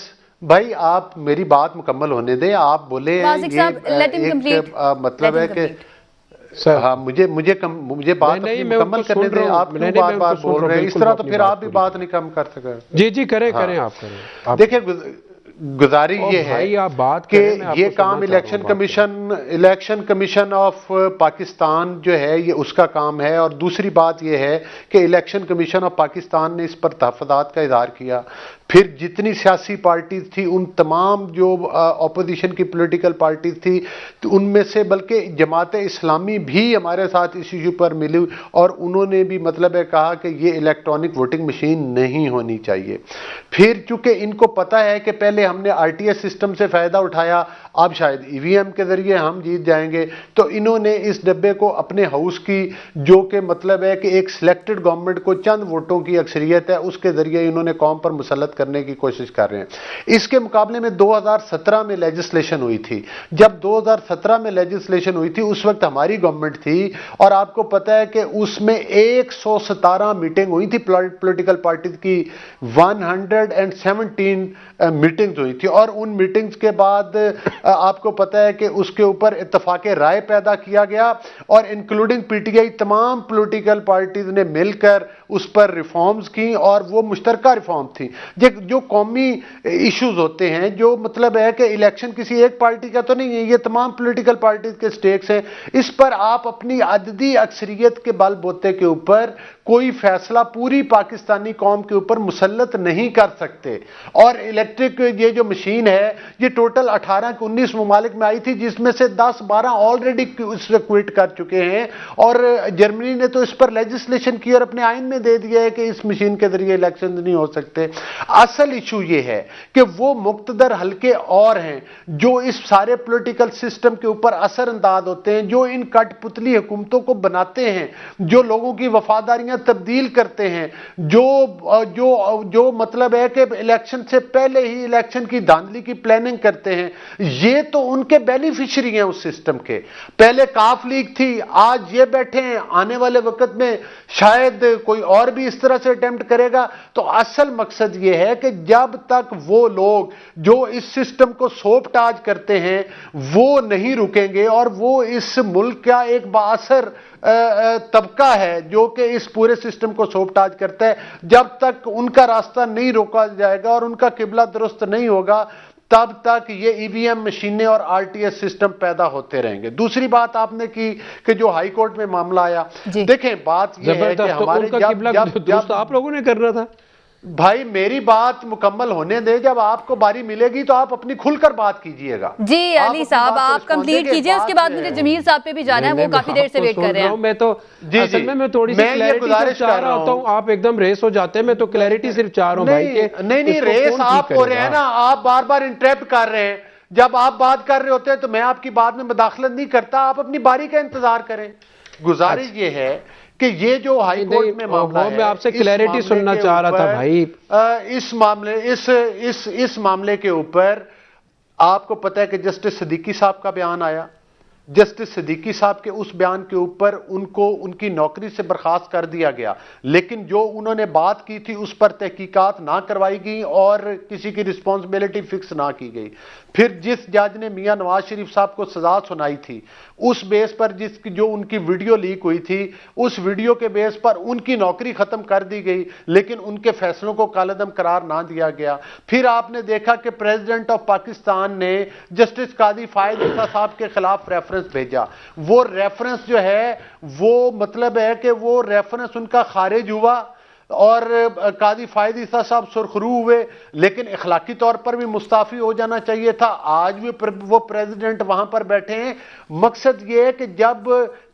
भाई, आप मेरी बात मुकम्मल होने दें। आप बोले ये मतलब है कि हाँ, मुझे बात मुकम्मल करने दें। आप क्यों बार-बार बोल रहे हैं इस तरह? तो फिर आप भी बात नहीं कम कर सके। जी करें आप करें। देखिए, गुजारिश ये है कि ये काम इलेक्शन कमीशन ऑफ पाकिस्तान जो है ये उसका काम है। और दूसरी बात ये है कि इलेक्शन कमीशन ऑफ पाकिस्तान ने इस पर तहफ़्फ़ुज़ात का इज़हार किया। फिर जितनी सियासी पार्टीज थी, उन तमाम जो अपोजिशन की पॉलिटिकल पार्टीज थी, तो उनमें से बल्कि जमात इस्लामी भी हमारे साथ इस इशू पर मिली, और उन्होंने भी मतलब है कहा कि ये इलेक्ट्रॉनिक वोटिंग मशीन नहीं होनी चाहिए। फिर चूंकि इनको पता है कि पहले हमने आरटीएस सिस्टम से फ़ायदा उठाया, अब शायद ईवीएम के ज़रिए हम जीत जाएंगे, तो इन्होंने इस डब्बे को अपने हाउस की, जो कि मतलब है कि एक सिलेक्टेड गवर्नमेंट को चंद वोटों की अक्सरियत है, उसके ज़रिए इन्होंने कौम पर मुसल्लत करने की कोशिश कर रहे हैं। इसके मुकाबले में 2017 में लेजिस्लेशन हुई थी। जब 2017 में लेजिस्लेशन हुई थी उस वक्त हमारी गवर्नमेंट थी, और आपको पता है कि उसमें 117 मीटिंग हुई थी पॉलिटिकल पार्टीज की, 117 मीटिंग्स हुई थी। और उन मीटिंग्स के बाद आपको पता है कि उसके ऊपर इत्तफाक राय पैदा किया गया और इंक्लूडिंग पीटीआई तमाम पॉलिटिकल पार्टीज ने मिलकर उस पर रिफॉर्म्स की और वो मुश्तरका रिफॉर्म थी। जो कौमी इश्यूज होते हैं, जो मतलब है कि इलेक्शन किसी एक पार्टी का तो नहीं है, ये तमाम पॉलिटिकल पार्टीज के स्टेक्स हैं। इस पर आप अपनी अददी अक्सरियत के बलबूते के ऊपर कोई फैसला पूरी पाकिस्तानी कौम के ऊपर मुसल्लत नहीं कर सकते। और इलेक्ट्रिक ये जो मशीन है ये टोटल 18 के 19 ममालिक में आई थी, जिसमें से 10-12 ऑलरेडी इससे क्विट कर चुके हैं और जर्मनी ने तो इस पर लेजिस्लेशन की और अपने आइन में दे दिया है कि इस मशीन के जरिए इलेक्शन नहीं हो सकते। असल इशू ये है कि वो मुक्तदर हल्के और हैं जो इस सारे पॉलिटिकल सिस्टम के ऊपर असरअंदाज होते हैं, जो इन कठपुतली हुकूमतों को बनाते हैं, जो लोगों की वफादारियां तब्दील करते हैं, जो मतलब है कि इलेक्शन से पहले ही इलेक्शन की धांधली की प्लानिंग करते हैं। ये तो उनके बेनिफिशियरी हैं उस सिस्टम के। पहले काफ लीग थी, आज ये बैठे हैं, आने वाले वक्त में शायद कोई और भी इस तरह से अटेम्प्ट करेगा। तो असल मकसद ये है कि जब तक वो लोग जो इस सिस्टम को सोपटाज करते हैं वो नहीं रुकेंगे और वो इस मुल्क का एक बाअसर तबका है जो कि इस पूरे सिस्टम को सोपटाज करता है, जब तक उनका रास्ता नहीं रोका जाएगा और उनका किबला दुरुस्त नहीं होगा तब तक ये ईवीएम मशीनें और आरटीएस सिस्टम पैदा होते रहेंगे। दूसरी बात आपने की कि जो हाई कोर्ट में मामला आया, देखें बात ये है कि हमारे जब आप लोगों ने करना था भाई, मेरी बात मुकम्मल होने दे, जब आपको बारी मिलेगी तो आप अपनी खुलकर बात कीजिएगा। जी अली साहब आप कंप्लीट कीजिए, उसके बाद मुझे जमील साहब पे भी जाना है, वो काफी देर से वेट कर रहे हैं। मैं तो असल में मैं थोड़ी सी क्लैरिटी चाह रहा होता हूं, आप एकदम रेस हो जाते हैं, मैं तो क्लैरिटी सिर्फ चाह रहा हूं भाई के नहीं रेस आप हो रहे हैं ना, आप बार बार इंटरप्ट कर रहे हैं। जब आप बात कर रहे होते हैं तो मैं आपकी बात में मुदाखलत नहीं करता, आप अपनी बारी का इंतजार करें। गुजारिश ये है कि ये जो हाई कोर्ट में मामला है, मैं आपसे क्लैरिटी सुनना चाह रहा था भाई। इस मामले के ऊपर आपको पता है कि जस्टिस सिद्दीकी साहब का बयान आया। जस्टिस सिद्दीकी साहब के उस बयान के ऊपर उनको उनकी नौकरी से बर्खास्त कर दिया गया, लेकिन जो उन्होंने बात की थी उस पर तहकीकात ना करवाई गई और किसी की रिस्पॉन्सिबिलिटी फिक्स ना की गई। फिर जिस जज ने मियां नवाज शरीफ साहब को सजा सुनाई थी, उस बेस पर जो उनकी वीडियो लीक हुई थी, उस वीडियो के बेस पर उनकी नौकरी खत्म कर दी गई, लेकिन उनके फैसलों को कालअदम करार ना दिया गया। फिर आपने देखा कि प्रेसिडेंट ऑफ पाकिस्तान ने जस्टिस कादी फायद ईसा साहब के खिलाफ रेफरेंस भेजा। वो रेफरेंस जो है वो मतलब है कि वो रेफरेंस उनका खारिज हुआ और कादी फायद ईसा साहब सुरखरू हुए, लेकिन इखलाकी तौर पर भी मुस्ताफी हो जाना चाहिए था। आज भी वो प्रेसिडेंट वहां पर बैठे हैं। मकसद ये है कि जब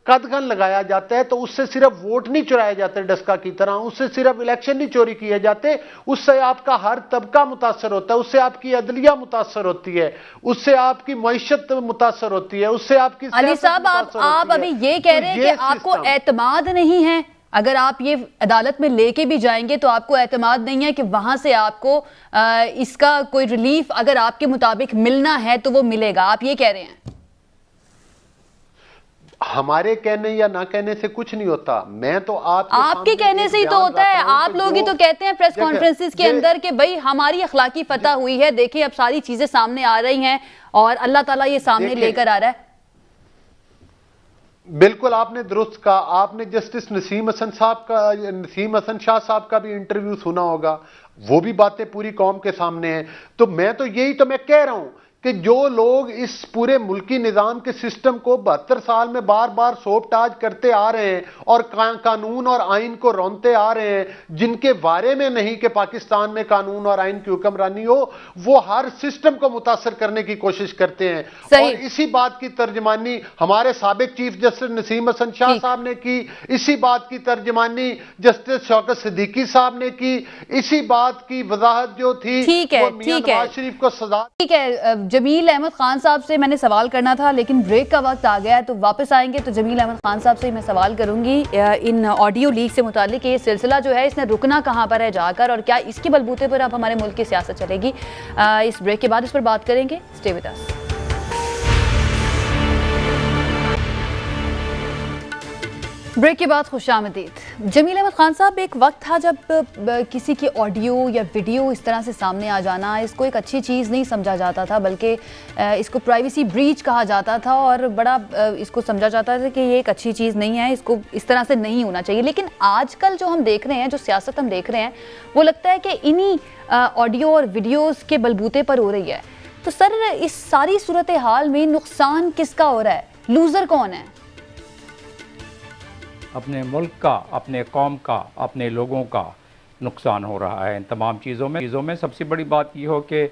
कदगन लगाया जाता है तो उससे सिर्फ वोट नहीं चुराए जाते डस्का की तरह, उससे सिर्फ इलेक्शन नहीं चोरी किए जाते, उससे आपका हर तबका मुतासर होता है, उससे आपकी अदलिया मुतासर होती है, उससे आपकी मईशत मुतासर होती है, उससे आपकी अली साहब आप अभी ये कह रहे हैं कि आपको एतमाद नहीं है, अगर आप ये अदालत में लेके भी जाएंगे तो आपको एतमाद नहीं है कि वहां से आपको इसका कोई रिलीफ अगर आपके मुताबिक मिलना है तो वो मिलेगा, आप ये कह रहे हैं? हमारे कहने या ना कहने से कुछ नहीं होता। मैं तो आपके कहने से ही तो होता है। आप लोग ही तो कहते हैं प्रेस कॉन्फ्रेंसेस के अंदर कि भाई हमारी अखलाकी फतह हुई है, देखिए अब सारी चीजें सामने आ रही हैं और अल्लाह ताला ये सामने लेकर आ रहा है। बिल्कुल आपने दुरुस्त कहा। आपने जस्टिस नसीम हसन शाह साहब का भी इंटरव्यू सुना होगा, वो भी बातें पूरी कौम के सामने हैं। तो मैं कह रहा हूं कि जो लोग इस पूरे मुल्की निजाम के सिस्टम को 72 साल में बार बार सोपटाज करते आ रहे हैं और कानून और आइन को रौनते आ रहे हैं, जिनके बारे में नहीं कि पाकिस्तान में कानून और आइन की हुक्मरानी हो, वो हर सिस्टम को मुतासर करने की कोशिश करते हैं। और इसी बात की तर्जमानी हमारे साबिक चीफ जस्टिस नसीम हसन शाह साहब ने की, इसी बात की तर्जमानी जस्टिस शौकत सिद्दीकी साहब ने की, इसी बात की वजाहत जो थी वो मियां नवाज शरीफ को सजा। ठीक है, जमील अहमद खान साहब से मैंने सवाल करना था लेकिन ब्रेक का वक्त आ गया है, तो वापस आएंगे तो जमील अहमद खान साहब से मैं सवाल करूंगी इन ऑडियो लीक से मुतालिक। ये सिलसिला जो है इसने रुकना कहाँ पर है जाकर, और क्या इसके बलबूते पर अब हमारे मुल्क की सियासत चलेगी? इस ब्रेक के बाद इस पर बात करेंगे। Stay with us. ब्रेक के बाद खुशामदीद। जमील अहमद खान साहब, एक वक्त था जब किसी की ऑडियो या वीडियो इस तरह से सामने आ जाना इसको एक अच्छी चीज़ नहीं समझा जाता था, बल्कि इसको प्राइवेसी ब्रीच कहा जाता था और बड़ा इसको समझा जाता था कि ये एक अच्छी चीज़ नहीं है, इसको इस तरह से नहीं होना चाहिए। लेकिन आजकल जो हम देख रहे हैं, जो सियासत हम देख रहे हैं, वो लगता है कि इन्हीं ऑडियो और वीडियोज़ के बलबूते पर हो रही है। तो सर, इस सारी सूरत हाल में नुकसान किसका हो रहा है? लूज़र कौन है? अपने मुल्क का, अपने कौम का, अपने लोगों का नुकसान हो रहा है इन तमाम चीज़ों में सबसे बड़ी बात ये हो कि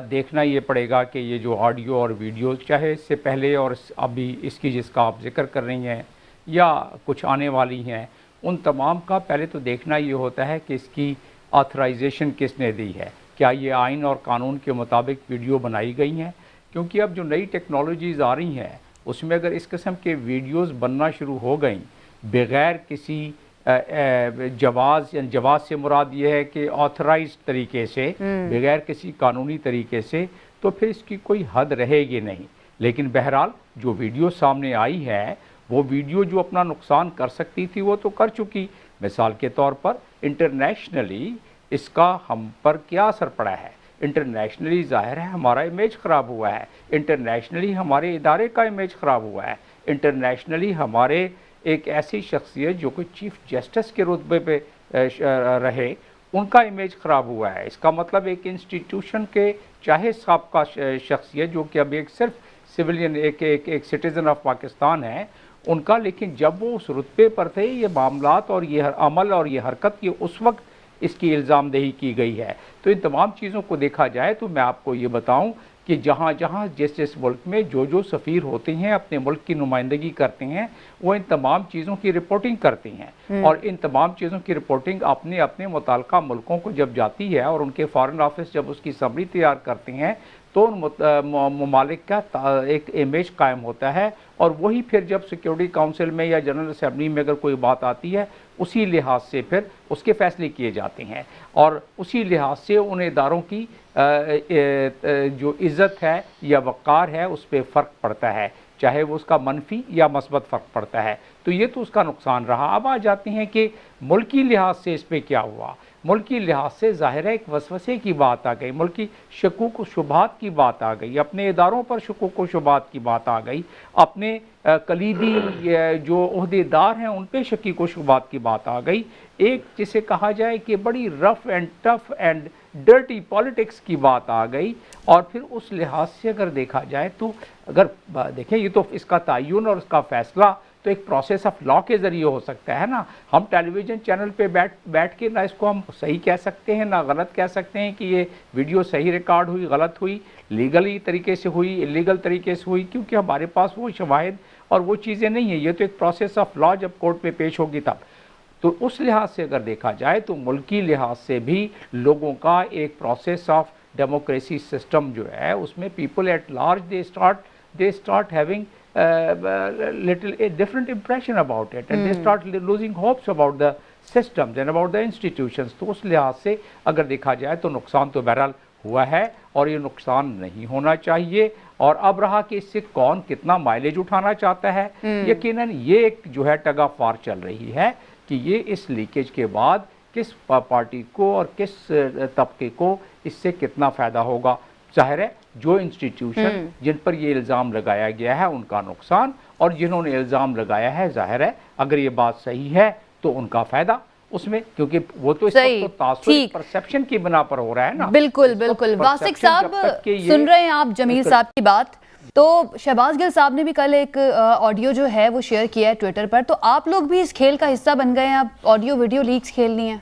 देखना ये पड़ेगा कि ये जो ऑडियो और वीडियो, चाहे इससे पहले और अभी इसकी जिसका आप जिक्र कर रही हैं या कुछ आने वाली हैं, उन तमाम का पहले तो देखना ये होता है कि इसकी ऑथराइजेशन किसने दी है। क्या ये आइन और कानून के मुताबिक वीडियो बनाई गई हैं? क्योंकि अब जो नई टेक्नोलॉजीज़ आ रही हैं उसमें अगर इस किस्म के वीडियोज़ बनना शुरू हो गई बग़ैर किसी जवाज़ से मुराद ये है कि ऑथराइज तरीके से, बग़ैर किसी कानूनी तरीके से, तो फिर इसकी कोई हद रहेगी नहीं। लेकिन बहरहाल जो वीडियो सामने आई है, वो वीडियो जो अपना नुकसान कर सकती थी वो तो कर चुकी। मिसाल के तौर पर इंटरनेशनली इसका हम पर क्या असर पड़ा है? इंटरनेशनली ज़ाहिर है हमारा इमेज ख़राब हुआ है, इंटरनेशनली हमारे इदारे का इमेज ख़राब हुआ है, इंटरनेशनली हमारे एक ऐसी शख्सियत जो कोई चीफ जस्टिस के रुतबे पे रहे, उनका इमेज ख़राब हुआ है। इसका मतलब एक इंस्टीट्यूशन के चाहे साबका शख्सियत जो कि अब एक सिर्फ सिविलियन एक सिटीज़न ऑफ पाकिस्तान है उनका, लेकिन जब वो उस रुतबे पर थे, ये मामलात और ये अमल और ये हरकत, ये उस वक्त इसकी इल्ज़ामदेही की गई है। तो इन तमाम चीज़ों को देखा जाए तो मैं आपको ये बताऊं कि जहाँ जहाँ जिस मुल्क में जो सफ़ीर होते हैं, अपने मुल्क की नुमाइंदगी करते हैं, वो इन तमाम चीज़ों की रिपोर्टिंग करते हैं और इन तमाम चीज़ों की रिपोर्टिंग अपने अपने मुताल्लिका मुल्कों को जब जाती है और उनके फ़ॉरेन ऑफिस जब उसकी समरी तैयार करते हैं तो उन ममालिक का एक इमेज कायम होता है और वही फिर जब सिक्योरिटी काउंसिल में या जनरल असम्बली में अगर कोई बात आती है, उसी लिहाज से फिर उसके फ़ैसले किए जाते हैं और उसी लिहाज से उन इदारों की जो इज़्ज़त है या वक़ार है उस पर फ़र्क पड़ता है, चाहे वो उसका मनफी या मस्बत फ़र्क पड़ता है। तो ये तो उसका नुकसान रहा। अब आ जाते हैं कि मुल्की लिहाज से इस पर क्या हुआ। मुल्की लिहाज से ज़ाहिर है एक वसवसे की बात आ गई, मुल्की शकूक व शुबात की बात आ गई, अपने इदारों पर शकूक व शुबात की बात आ गई, अपने कलीदी जो ओहदेदार हैं उन पर शकीक व शुबात की बात आ गई। एक जिसे कहा जाए कि बड़ी rough and tough and dirty politics की बात आ गई। और फिर उस लिहाज से अगर देखा जाए तो अगर देखें, ये तो इसका तयन और इसका फ़ैसला तो एक प्रोसेस ऑफ लॉ के ज़रिए हो सकता है ना। हम टेलीविज़न चैनल पे बैठ के ना इसको हम सही कह सकते हैं ना गलत कह सकते हैं कि ये वीडियो सही रिकॉर्ड हुई, गलत हुई, लीगली तरीके से हुई, इलीगल तरीके से हुई, क्योंकि हमारे पास वो शवाहिद और वो चीज़ें नहीं है। ये तो एक प्रोसेस ऑफ लॉ जब कोर्ट में पेश होगी तब। तो उस लिहाज से अगर देखा जाए तो मुल्की लिहाज से भी लोगों का एक प्रोसेस ऑफ डेमोक्रेसी सिस्टम जो है उसमें people at large they start having little a different impression about it and they start losing hopes about the systems and about the institutions। तो उस लिहाज से अगर देखा जाए तो नुकसान तो बहरहाल हुआ है और ये नुकसान नहीं होना चाहिए। और अब रहा कि इससे कौन कितना माइलेज उठाना चाहता है, यकीनन ये एक जो है टग ऑफ वार चल रही है कि ये इस लीकेज के बाद किस पार्टी को और किस तबके को इससे कितना फ़ायदा होगा। जाहिर है जो इंस्टीट्यूशन जिन पर ये इल्ज़ाम लगाया गया है उनका नुकसान, और जिन्होंने इल्ज़ाम लगाया है जाहिर है अगर ये बात सही है तो उनका फ़ायदा उसमें, क्योंकि वो तो इस वक्त तो तासुर परसेप्शन की बिना पर हो रहा है ना। बिल्कुल बिल्कुल। वासिक साहब सुन रहे हैं आप जमील साहब की बात। तो शहबाज गिल साहब ने भी कल एक ऑडियो जो है वो शेयर किया है ट्विटर पर, तो आप लोग भी इस खेल का हिस्सा बन गए हैं, आप ऑडियो वीडियो लीक्स खेलनी है।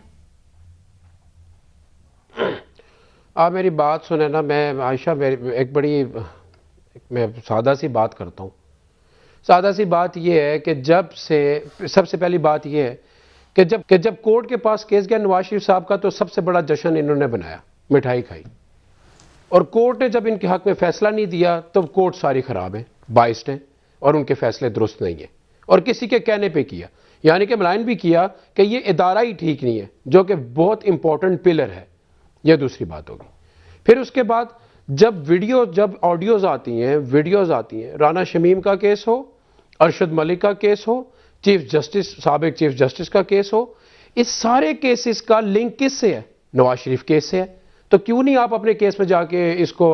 आप मेरी बात सुने ना, मैं आयशा मैं सादा सी बात करता हूँ। सादा सी बात यह है कि जब से सबसे पहली बात यह है कि जब कोर्ट के पास केस गया नवाज शरीफ साहब का, तो सबसे बड़ा जश्न इन्होंने बनाया, मिठाई खाई, और कोर्ट ने जब इनके हक में फैसला नहीं दिया तो कोर्ट सारी खराब है, बाइस्ड है और उनके फैसले दुरुस्त नहीं है, और किसी के कहने पे किया, यानी कि मलाइन भी किया कि ये इदारा ही ठीक नहीं है, जो कि बहुत इंपॉर्टेंट पिलर है। यह दूसरी बात होगी। फिर उसके बाद जब ऑडियोज आती हैं, वीडियोज आती हैं, राना शमीम का केस हो, अरशद मलिक का केस हो, चीफ जस्टिस, साबिक चीफ जस्टिस का केस हो, इस सारे केसेस का लिंक किससे है? नवाज शरीफ केस से है। तो क्यों नहीं आप अपने केस में जाके इसको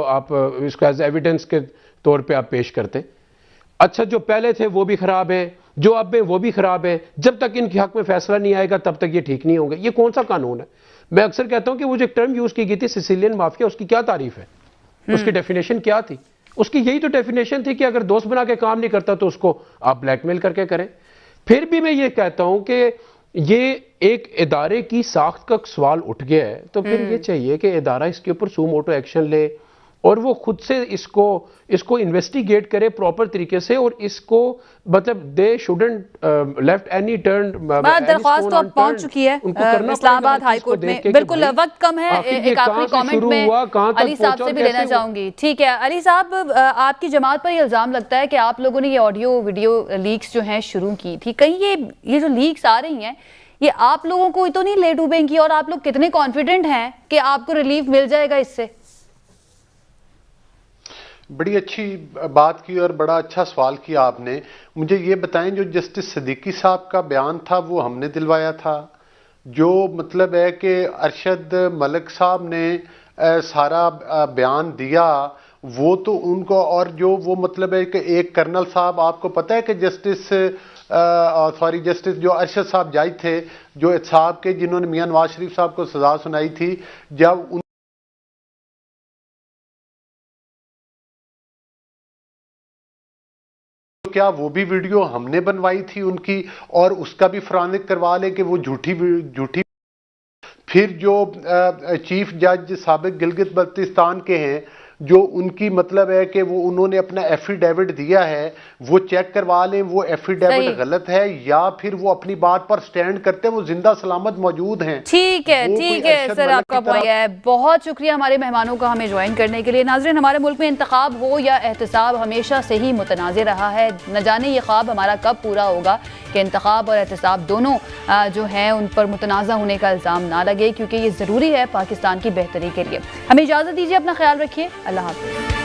एज एविडेंस के तौर पे आप पेश करते? अच्छा, जो पहले थे वो भी खराब हैं, जो अब हैं वो भी खराब हैं। जब तक इनके हक में फैसला नहीं आएगा तब तक ये ठीक नहीं होंगे। ये कौन सा कानून है? मैं अक्सर कहता हूं कि वो जो टर्म यूज की गई थी सिसिलियन माफिया, उसकी क्या तारीफ है? उसकी डेफिनेशन क्या थी? उसकी यही तो डेफिनेशन थी कि अगर दोस्त बना के काम नहीं करता तो उसको आप ब्लैकमेल करके करें। फिर भी मैं ये कहता हूं कि ये एक इदारे की साख्त का सवाल उठ गया है, तो फिर ये चाहिए कि इदारा इसके ऊपर सू मोटो एक्शन ले और वो खुद से इसको इन्वेस्टिगेट करे प्रॉपर तरीके से, और इसको मतलब दे शुडंट लेफ्ट एनी टर्न। दरख्वास्त तो अब पहुंच चुकी है इस्लामाबाद हाई कोर्ट में। बिल्कुल वक्त कम है, एक आखिरी कमेंट में अली साहब से भी लेना चाहूंगी। ठीक है अली साहब, आपकी जमात पर ये इल्जाम लगता है कि आप लोगों ने ये ऑडियो वीडियो लीक्स जो हैं शुरू की थी, कहीं ये जो लीक्स आ रही हैं ये आप लोगों को तो नहीं ले डूबेंगी, और आप लोग कितने कॉन्फिडेंट हैं कि आपको रिलीफ मिल जाएगा इससे? बड़ी अच्छी बात की और बड़ा अच्छा सवाल किया आपने। मुझे ये बताएं, जो जस्टिस सिद्दीकी साहब का बयान था वो हमने दिलवाया था। जो मतलब है कि अरशद मलिक साहब ने सारा बयान दिया वो तो उनको, और जो वो मतलब है कि एक कर्नल साहब, आपको पता है कि जस्टिस जो अरशद साहब जज थे, जो साहब के जिन्होंने मियां नवाज शरीफ साहब को सजा सुनाई थी, जब उन क्या वो भी वीडियो हमने बनवाई थी उनकी, और उसका भी फरानिक करवा ले कि वो झूठी। फिर जो चीफ जज साबिक गिलगित बल्तिस्तान के हैं, जो उनकी मतलब है कि वो उन्होंने अपना एफिडेविट दिया है, वो चेक करवा लें वो एफिडेविट गलत है या फिर वो अपनी बात पर स्टैंड करते हैं, वो जिंदा सलामत मौजूद हैं। ठीक है सर, आपका पॉइंट है। बहुत शुक्रिया हमारे मेहमानों का हमें ज्वाइन करने के लिए। नाज़रीन, हमारे मुल्क में इंतखाब हो या एहतसाब हमेशा से ही मुतनाज़ रहा है। न जाने ये ख्वाब हमारा कब पूरा होगा कि इंतखाब और एहतसाब दोनों जो हैं उन पर मुतनाज़ा होने का इल्ज़ाम ना लगे, क्योंकि ये ज़रूरी है पाकिस्तान की बेहतरी के लिए। हमें इजाज़त दीजिए, अपना ख्याल रखिए, अल्लाह हाफ़िज़।